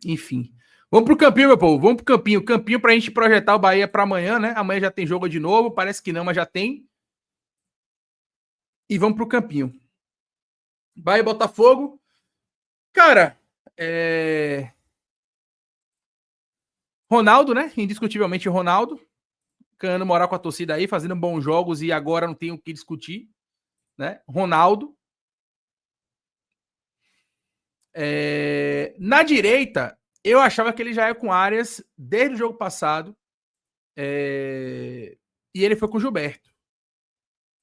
Enfim. Vamos pro campinho, meu povo. Vamos pro campinho. Campinho pra gente projetar o Bahia pra amanhã, né? Amanhã já tem jogo de novo. Parece que não, mas já tem. E vamos pro campinho. Bahia e Botafogo. Cara, Ronaldo, né? Indiscutivelmente Ronaldo. Ganhando moral com a torcida aí, fazendo bons jogos e agora não tem o que discutir, né? Ronaldo. Na direita, eu achava que ele já ia com Arias desde o jogo passado. E ele foi com o Gilberto.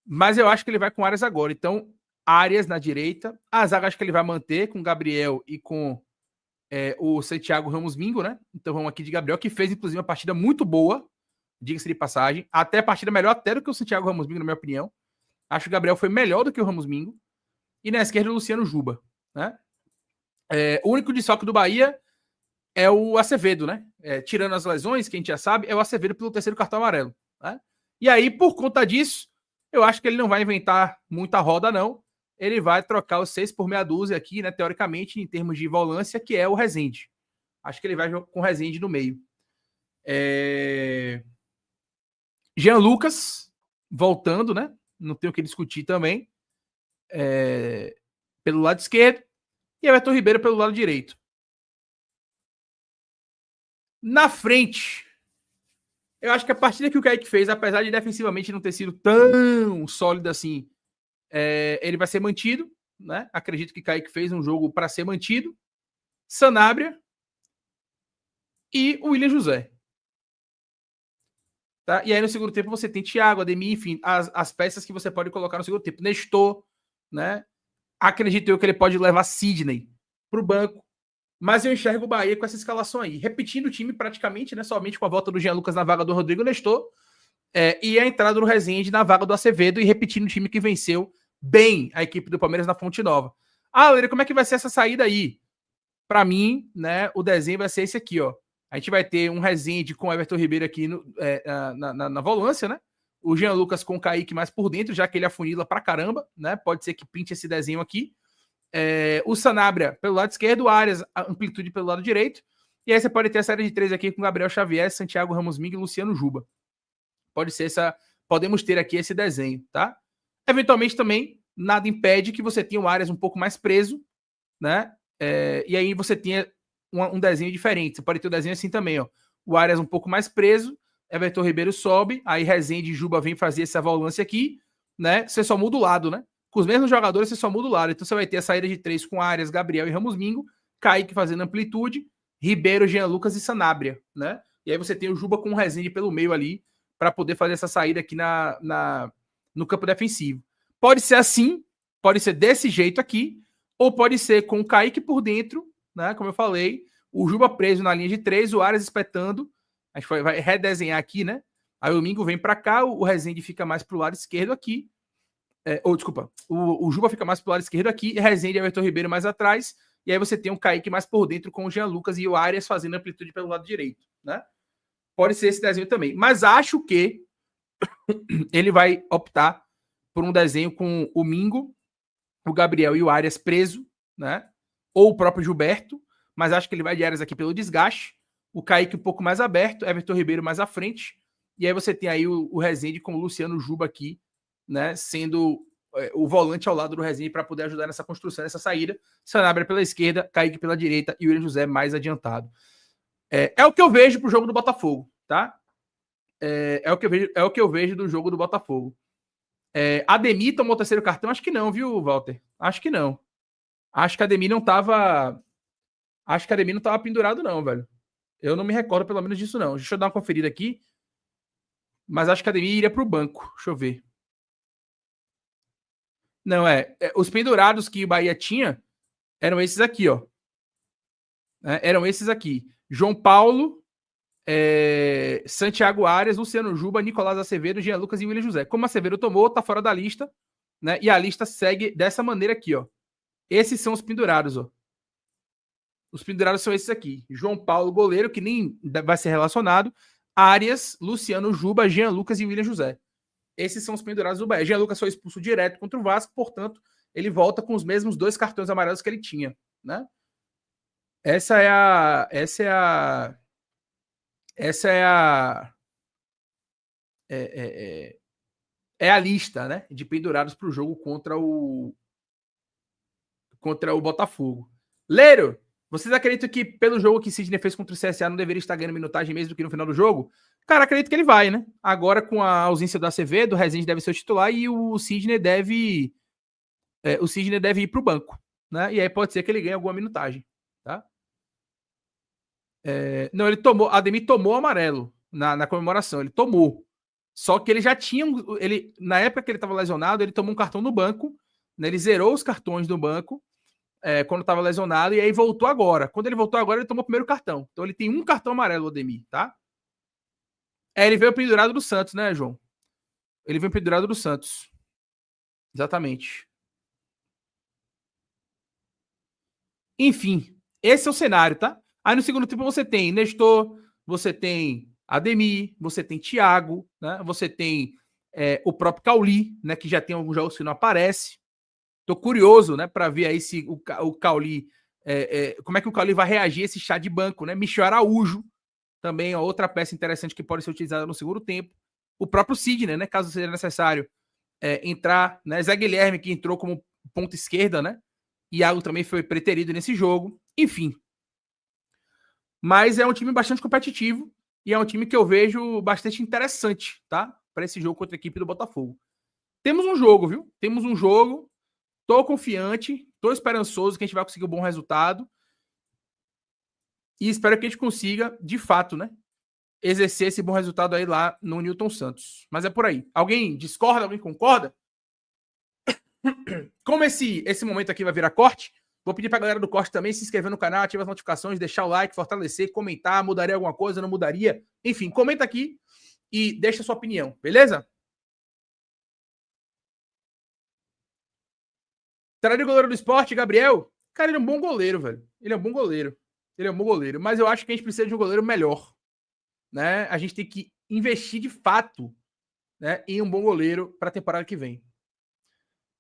Mas eu acho que ele vai com Arias agora. Então, Arias na direita. A zaga acho que ele vai manter com o Gabriel e com o Santiago Ramos Mingo, né? Então vamos aqui de Gabriel, que fez, inclusive, uma partida muito boa, diga-se de passagem. Até a partida melhor até do que o Santiago Ramos Mingo, na minha opinião. Acho que o Gabriel foi melhor do que o Ramos Mingo. E na esquerda, o Luciano Juba, né? O único desfalque do Bahia é o Acevedo, né? Tirando as lesões, que a gente já sabe, é o Acevedo pelo terceiro cartão amarelo, né? E aí, por conta disso, eu acho que ele não vai inventar muita roda, não. Ele vai trocar os 6 por meia dúzia aqui, né? Teoricamente, em termos de volância, que é o Rezende. Acho que ele vai com o Rezende no meio. Jean Lucas, voltando, né? Não tem o que discutir também. Pelo lado esquerdo. E Everton Ribeiro pelo lado direito. Na frente, eu acho que a partida que o Kaique fez, apesar de defensivamente não ter sido tão sólida assim, ele vai ser mantido, né? Acredito que o Kaique fez um jogo para ser mantido. Sanabria e o William José. Tá? E aí no segundo tempo você tem Thiago, Ademir, enfim, as peças que você pode colocar no segundo tempo. Nestor, né? Acredito eu que ele pode levar Sidney para o banco. Mas eu enxergo o Bahia com essa escalação aí. Repetindo o time praticamente, né? Somente com a volta do Jean Lucas na vaga do Rodrigo Nestor. E a entrada do Rezende na vaga do Acevedo e repetindo o time que venceu bem a equipe do Palmeiras na Fonte Nova. Leira, como é que vai ser essa saída aí? Para mim, né, o desenho vai ser esse aqui, ó. A gente vai ter um Rezende com o Everton Ribeiro aqui na volância, né? O Jean Lucas com o Kaique mais por dentro, já que ele afunila pra caramba, né? Pode ser que pinte esse desenho aqui. O Sanabria pelo lado esquerdo, o Arias, a amplitude pelo lado direito. E aí você pode ter a série de 3 aqui com Gabriel Xavier, Santiago Ramos Mingue e Luciano Juba. Pode ser essa. Podemos ter aqui esse desenho, tá? Eventualmente também, nada impede que você tenha o Arias um pouco mais preso, né? E aí você tenha um desenho diferente. Você pode ter o desenho assim também, ó. O Arias um pouco mais preso, Everton Ribeiro sobe, aí Rezende e Juba vem fazer essa volância aqui, né? Você só muda o lado, né? Com os mesmos jogadores, você só muda o lado. Então você vai ter a saída de 3 com Arias, Gabriel e Ramos Mingo, Kaique fazendo amplitude, Ribeiro, Jean Lucas e Sanabria, né? E aí você tem o Juba com o Rezende pelo meio ali, para poder fazer essa saída aqui no campo defensivo. Pode ser assim, pode ser desse jeito aqui, ou pode ser com o Kaique por dentro, né? Como eu falei, o Juba preso na linha de 3, o Arias espetando. A gente vai redesenhar aqui, né? Aí o Mingo vem para cá, o Rezende fica mais pro lado esquerdo aqui. Desculpa, o Juba fica mais pro lado esquerdo aqui, Rezende e Everton Ribeiro mais atrás. E aí você tem o Kaique mais por dentro com o Jean Lucas e o Arias fazendo amplitude pelo lado direito, né? Pode ser esse desenho também. Mas acho que ele vai optar por um desenho com o Mingo, o Gabriel e o Arias preso, né? Ou o próprio Gilberto. Mas acho que ele vai de Arias aqui pelo desgaste. O Kaique um pouco mais aberto, Everton Ribeiro mais à frente. E aí você tem aí o Rezende com o Luciano Juba aqui, né? Sendo o volante ao lado do Rezende para poder ajudar nessa construção, nessa saída. Sanabria pela esquerda, Kaique pela direita e o William José mais adiantado. É o que eu vejo pro jogo do Botafogo, tá? É o que eu vejo do jogo do Botafogo. Ademir tomou o terceiro cartão? Acho que não, viu, Walter? Acho que não. Acho que a Ademir não tava. Acho que a Ademir não tava pendurado, não, velho. Eu não me recordo pelo menos disso, não. Deixa eu dar uma conferida aqui. Mas acho que a Ademir iria pro banco. Deixa eu ver. Não, os pendurados que o Bahia tinha eram esses aqui, ó. Eram esses aqui. João Paulo, Santiago Arias, Luciano Juba, Nicolás Acevedo, Jean Lucas e William José. Como Acevedo tomou, tá fora da lista, né? E a lista segue dessa maneira aqui, ó. Esses são os pendurados, ó. Os pendurados são esses aqui. João Paulo, goleiro, que nem vai ser relacionado. Arias, Luciano Juba, Jean Lucas e William José. Esses são os pendurados do Bahia. Jean Lucas foi expulso direto contra o Vasco, portanto, ele volta com os mesmos 2 cartões amarelos que ele tinha, né? Essa é a. É a lista, né? De pendurados para o jogo contra o Botafogo. Leiro, vocês acreditam que pelo jogo que Sidney fez contra o CSA não deveria estar ganhando minutagem mesmo do que no final do jogo? Cara, acredito que ele vai, né? Agora com a ausência do ACV, do Rezende deve ser o titular e o Sidney deve ir para o banco, né? E aí pode ser que ele ganhe alguma minutagem, tá? Não, ele tomou, Ademir tomou amarelo na comemoração, ele tomou. Só que ele já tinha, na época que ele estava lesionado, ele tomou um cartão no banco, né? Ele zerou os cartões do banco quando estava lesionado, e aí voltou agora. Quando ele voltou agora, ele tomou o primeiro cartão. Então ele tem um cartão amarelo, o Ademir, tá? Ele veio pendurado do Santos, né, João? Ele veio pendurado do Santos. Exatamente. Enfim, esse é o cenário, tá? Aí no segundo tempo você tem Nestor, você tem Ademir, você tem Thiago, né? Você tem o próprio Cauli, né? Que já tem alguns jogos que não aparece. Tô curioso, né? Para ver aí se o Cauli, como é que o Cauli vai reagir a esse chá de banco, né? Michel Araújo, também é outra peça interessante que pode ser utilizada no segundo tempo. O próprio Sidney, né? Caso seja necessário entrar, né? Zé Guilherme, que entrou como ponta esquerda, né? Iago também foi preterido nesse jogo. Enfim. Mas é um time bastante competitivo e é um time que eu vejo bastante interessante, tá? Para esse jogo contra a equipe do Botafogo. Temos um jogo, viu? Temos um jogo. Tô confiante, tô esperançoso que a gente vai conseguir um bom resultado. E espero que a gente consiga, de fato, né? Exercer esse bom resultado aí lá no Newton Santos. Mas é por aí. Alguém discorda? Alguém concorda? Como esse momento aqui vai virar corte, vou pedir pra galera do corte também se inscrever no canal, ativar as notificações, deixar o like, fortalecer, comentar, mudaria alguma coisa, não mudaria? Enfim, comenta aqui e deixa a sua opinião, beleza? Traria o goleiro do esporte, Gabriel? Cara, ele é um bom goleiro, velho. Ele é um bom goleiro. Ele é um bom goleiro. Mas eu acho que a gente precisa de um goleiro melhor, né? A gente tem que investir de fato, né, em um bom goleiro para a temporada que vem.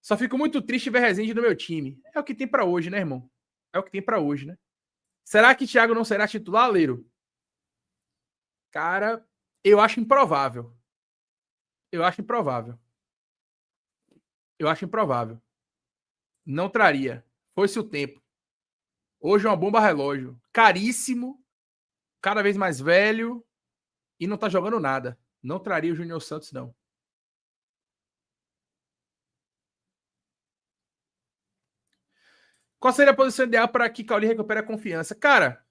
Só fico muito triste ver Rezende no meu time. É o que tem para hoje, né, irmão? É o que tem para hoje, né? Será que Thiago não será titular, Leiro? Cara, eu acho improvável. Eu acho improvável. Eu acho improvável. Não traria. Foi-se o tempo. Hoje é uma bomba relógio. Caríssimo, cada vez mais velho e não tá jogando nada. Não traria o Júnior Santos, não. Qual seria a posição ideal para que Cauli recupere a confiança? Cara,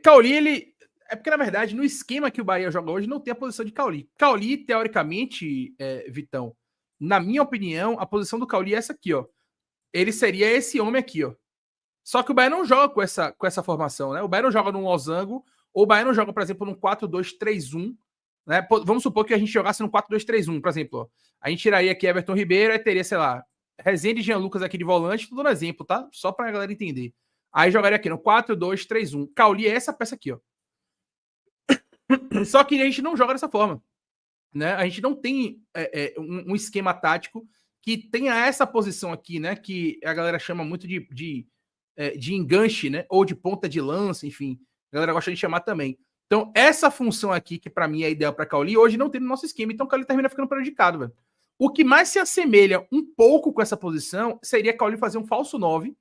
Cauli, ele. É porque, na verdade, no esquema que o Bahia joga hoje, não tem a posição de Cauli. Cauli, teoricamente, Vitão, na minha opinião, a posição do Cauli é essa aqui, ó. Ele seria esse homem aqui, ó. Só que o Bahia não joga com essa formação, né? O Bahia não joga num losango, ou o Bahia não joga, por exemplo, num 4-2-3-1, né? Vamos supor que a gente jogasse num 4-2-3-1, por exemplo, ó. A gente tiraria aqui Everton Ribeiro, aí teria, sei lá, Rezende e Jean Lucas aqui de volante, tudo no exemplo, tá? Só pra galera entender. Aí jogaria aqui no 4-2-3-1. Cauli é essa peça aqui, ó. Só que a gente não joga dessa forma, né? A gente não tem um esquema tático que tenha essa posição aqui, né? Que a galera chama muito de enganche, né? Ou de ponta de lança, enfim. A galera gosta de chamar também. Então, essa função aqui, que para mim é ideal para Cauli, hoje não tem no nosso esquema, então o Cauli termina ficando prejudicado, velho. O que mais se assemelha um pouco com essa posição seria Cauli fazer um falso 9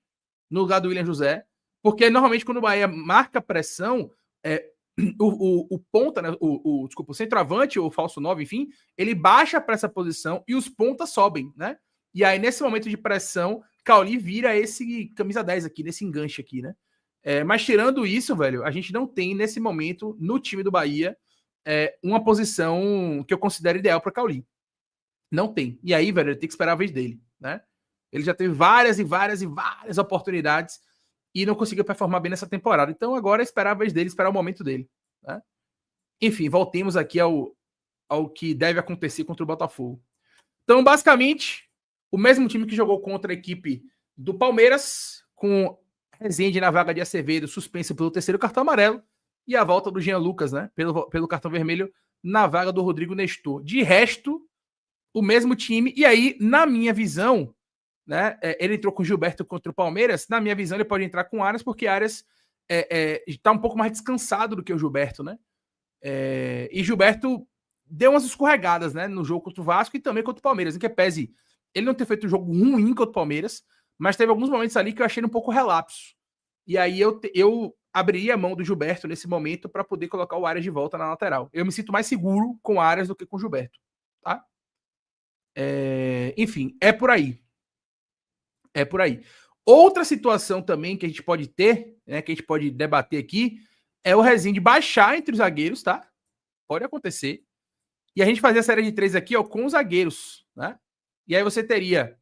no lugar do William José, porque normalmente quando o Bahia marca pressão, o ponta, né, desculpa, o centroavante ou o falso 9, enfim, ele baixa para essa posição e os pontas sobem, né? E aí, nesse momento de pressão, Cauli vira esse camisa 10 aqui, nesse enganche aqui, né? Mas tirando isso, velho, a gente não tem nesse momento, no time do Bahia, uma posição que eu considero ideal para Cauli. Não tem. E aí, velho, ele tem que esperar a vez dele, né? Ele já teve várias e várias e várias oportunidades e não conseguiu performar bem nessa temporada. Então agora é esperar a vez dele, esperar o momento dele, né? Enfim, voltemos aqui ao que deve acontecer contra o Botafogo. Então, basicamente, o mesmo time que jogou contra a equipe do Palmeiras, com Rezende na vaga de Acevedo, suspenso pelo terceiro cartão amarelo, e a volta do Jean Lucas, né, pelo cartão vermelho, na vaga do Rodrigo Nestor. De resto, o mesmo time. E aí, na minha visão, né, ele entrou com o Gilberto contra o Palmeiras. Na minha visão, ele pode entrar com Arias, porque Arias tá um pouco mais descansado do que o Gilberto, né? E Gilberto deu umas escorregadas, né? No jogo contra o Vasco e também contra o Palmeiras. Em que pese ele não ter feito um jogo ruim contra o Palmeiras, mas teve alguns momentos ali que eu achei ele um pouco relapso. E aí eu abriria a mão do Gilberto nesse momento para poder colocar o Arias de volta na lateral. Eu me sinto mais seguro com o Arias do que com o Gilberto, tá? Enfim, é por aí. É por aí. Outra situação também que a gente pode ter, né, que a gente pode debater aqui, é o Rezende baixar entre os zagueiros, tá? Pode acontecer. E a gente fazer a série de 3 aqui, ó, com os zagueiros, né? E aí você teria,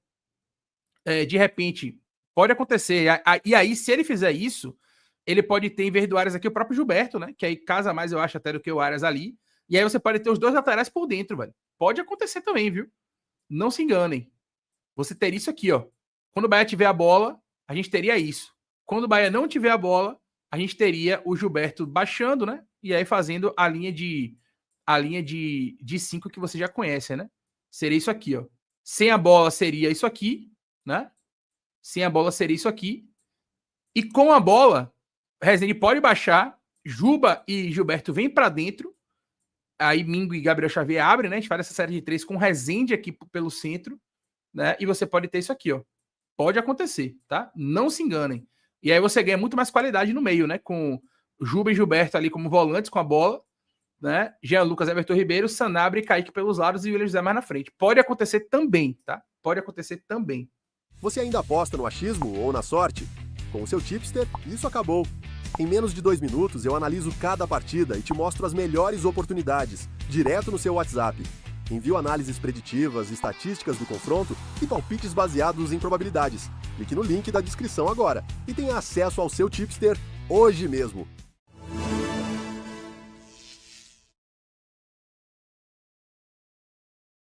de repente, pode acontecer. E aí, se ele fizer isso, ele pode ter, em vez do Arias aqui, o próprio Gilberto, né? Que aí casa mais, eu acho, até do que o Arias ali. E aí você pode ter os dois laterais por dentro, velho. Pode acontecer também, viu? Não se enganem. Você teria isso aqui, ó. Quando o Bahia tiver a bola, a gente teria isso. Quando o Bahia não tiver a bola, a gente teria o Gilberto baixando, né? E aí fazendo a linha de 5 que você já conhece, né? Seria isso aqui, ó. Sem a bola seria isso aqui, né? Sem a bola seria isso aqui. E com a bola, Rezende pode baixar, Juba e Gilberto vêm para dentro. Aí Mingo e Gabriel Xavier abrem, né? A gente faz essa série de 3 com Rezende aqui pelo centro, né? E você pode ter isso aqui, ó. Pode acontecer, tá? Não se enganem. E aí você ganha muito mais qualidade no meio, né? Com Juba e Gilberto ali como volantes com a bola, né? Jean Lucas, Everton Ribeiro, Sanabria e Kaique pelos lados e o William José mais na frente. Pode acontecer também, tá? Pode acontecer também. Você ainda aposta no achismo ou na sorte? Com o seu tipster, isso acabou. Em menos de 2 minutos, eu analiso cada partida e te mostro as melhores oportunidades, direto no seu WhatsApp. Envio análises preditivas, estatísticas do confronto e palpites baseados em probabilidades. Clique no link da descrição agora e tenha acesso ao seu tipster hoje mesmo.